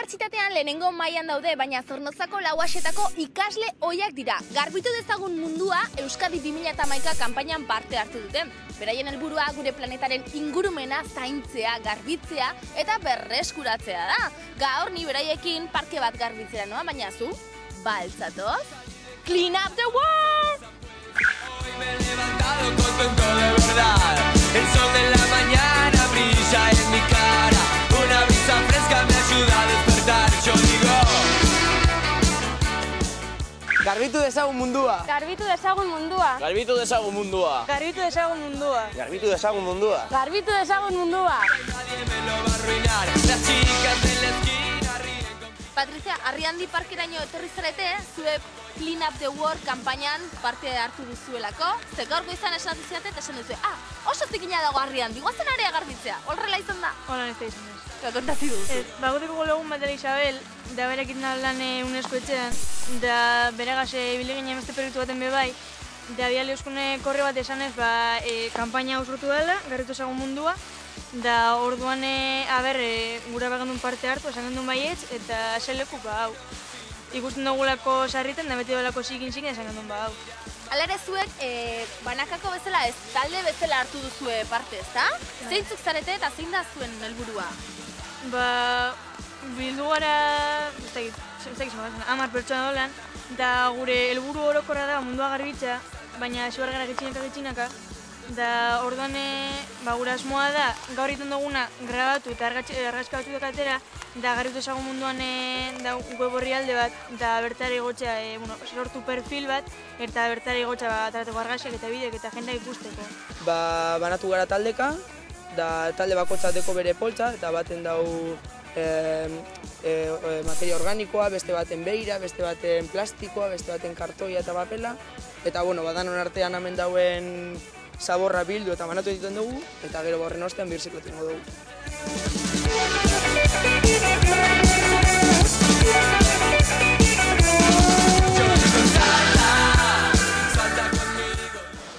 Unibertsitatean lehenengo mailan daude, baina Zornotzako Lauaxetako ikasle ohiak dira. Garbitu dezagun mundua Euskadi 2011 kanpainan parte hartu duten. Beraien helburua gure planetaren ingurumena zaintzea, garbitzea eta berreskuratzea da. Gaur ni beraiekin parke bat garbitzera noa, baina zu, baltzatoz? Clean up the world! Hoy me he levantado contento de verdad. El sol de la mañana brilla en mi cara. Una brisa fresca me ayuda a despertar. Yo digo... Garbitu dezagun mundua. Garbitu dezagun mundua. Garbitu dezagun mundua. Garbitu dezagun mundua. Garbitu dezagun mundua. Garbitu dezagun mundua. Nadie me lo va a arruinar. Las chicas de la esquina ríen con... Patricia, Arriandi parkeraino etorri zarete, zue Clean Up the World kanpainan parte hartu duzuelako. Ze gaur goizan esan ziate eta esan duzu, oso zikina dago Arriandi, guazen area garbitzea. Horrela izan da? Hola, ez da izan ez. Kontatu duzu. Bagoteko lagun bat dela Isabel, da berekin lan UNESCO etxean, da beregaz ibili ginen beste proiektu baten bebai, da biale euskune korre bat esanez, kanpaina ausrotu dela, garritu ezagun mundua, da orduan, gura bagandun parte hartu, esan gendun baietz, eta seleku hau. Ikusten dugulako sarriten, da beti dolako zikin esan gendun hau. Hala ere zuek, banakako bezala ez, talde bezala hartu duzue parte, ezta? Zeintzuk zarete eta zein da zuen helburua? Bildu gara, ez dakit, 10 pertsona dolan, da gure helburu orokorra da mundua garbitza, baina zibar gara gitxinaka, da orduan gure asmoa da gaur egiten duguna grabatu eta argazka batzuk atera, da garbitu ezagun munduan web orrialde bat, da bertara igotzea, sortu perfil bat, eta bertara igotzea ataratuko argazkiak eta bideok eta jendea ikusteko. Banatu gara taldeka, da talde bakotzateko bere poltsa, eta baten dau materia organikoa, beste baten beira, beste baten plastikoa, beste baten kartoia eta papela. Eta badanon artean hemen dauen zaborra bildu eta banatu egiten dugu, eta gero horren ostean birziklatu ingo dugu.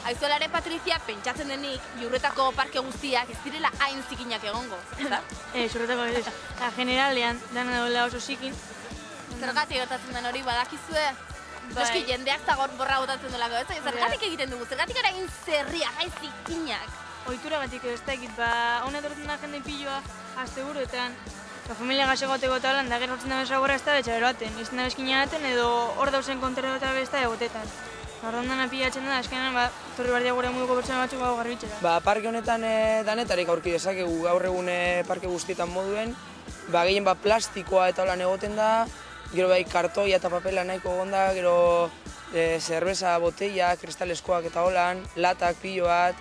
Aizuelaren Patricia, pentsatzen denik, Jurretako parke guztiak ez direla hain zikinak egongo, ezta? Jurretako ez, generalean, dana dola oso zikin. Zergatik gertatzen den hori badakizue? Noski jendeak zagor borra botatzen delako, ez? Zergatik egiten dugu, zergatik eragin zerriak, hain zikinak. Ohitura batik ez dakit, hona etortzen da jende piloa, asteburuetan, familia gaxegoteko eta holan, da gero hartzen da bezagorra ez da betxabero baten, izten da bezkina baten edo hor dauzen kontrero eta besta egotetan. Orduan dana pilatzen da, azkenean torri bardia gure munduko pertsona batzuk gaur garbitzera. Parke honetan danetarik aurki dezakegu gaur egun parke guztietan moduen, gehien plastikoa eta holan egoten da, gero kartoia eta papela nahiko egonda, gero zerbeza, botella, kristaleskoak eta holan, latak, pilo bat,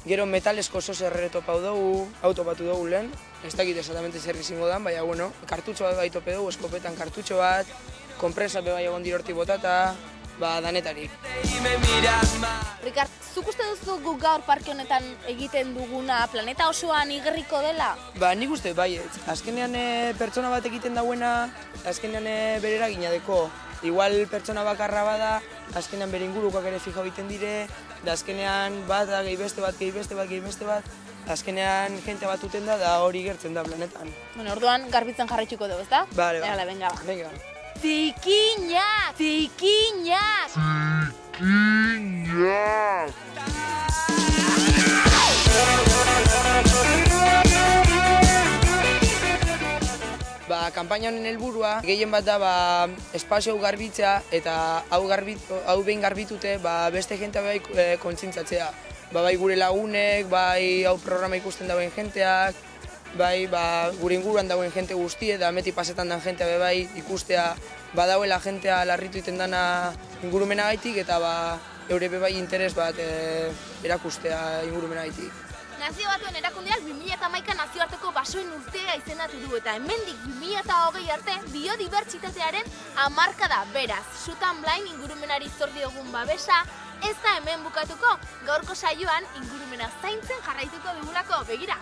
gero metalesko oso zerrere topau dugu, auto batu dugu lehen, ez dakit esatamente zer izango dan, baina kartutxo bat bai tope dugu, eskopetan kartutxo bat, konpresa bai egon dirorti botata, danetarik. Ricard, zuk uste duzu guk gaur parke honetan egiten duguna planeta osoan igerriko dela? Nik uste baietz. Azkenean pertsona bat egiten dauena, azkenean bere eragina deko. Igual pertsona bakarra bada, azkenean bere ingurukoak ere fijau egiten dire, da azkenean bat gehi beste bat, azkenean jente bat uten da hori gertzen da planetan. Orduan garbitzen jarraituko dugu, ezta? Bale, venga. Zikinak! Zikinak! Zikinak! Kanpaina honen helburua gehien bat da espazio hau garbitzea eta hau behin garbitute beste jentea bai kontzintzatzea. Bai gure lagunek, bai hau programa ikusten dauen jenteak, bai gure inguruan dauen jente guztie, da meti pasetan den jentea bai ikustea badauela jentea larritu iten dana ingurumena gaitik eta eure bai interes bat erakustea ingurumena gaitik. Nazio Batuen Erakundeak 2011 nazioarteko basoen urtea izendatu du eta hemendik 2020 arte biodibertsitatearen hamarkada beraz. Sutan Blind ingurumenari zor diogun babesa ez da hemen bukatuko, gaurko saioan ingurumena zaintzen jarraituko dugulako, begira!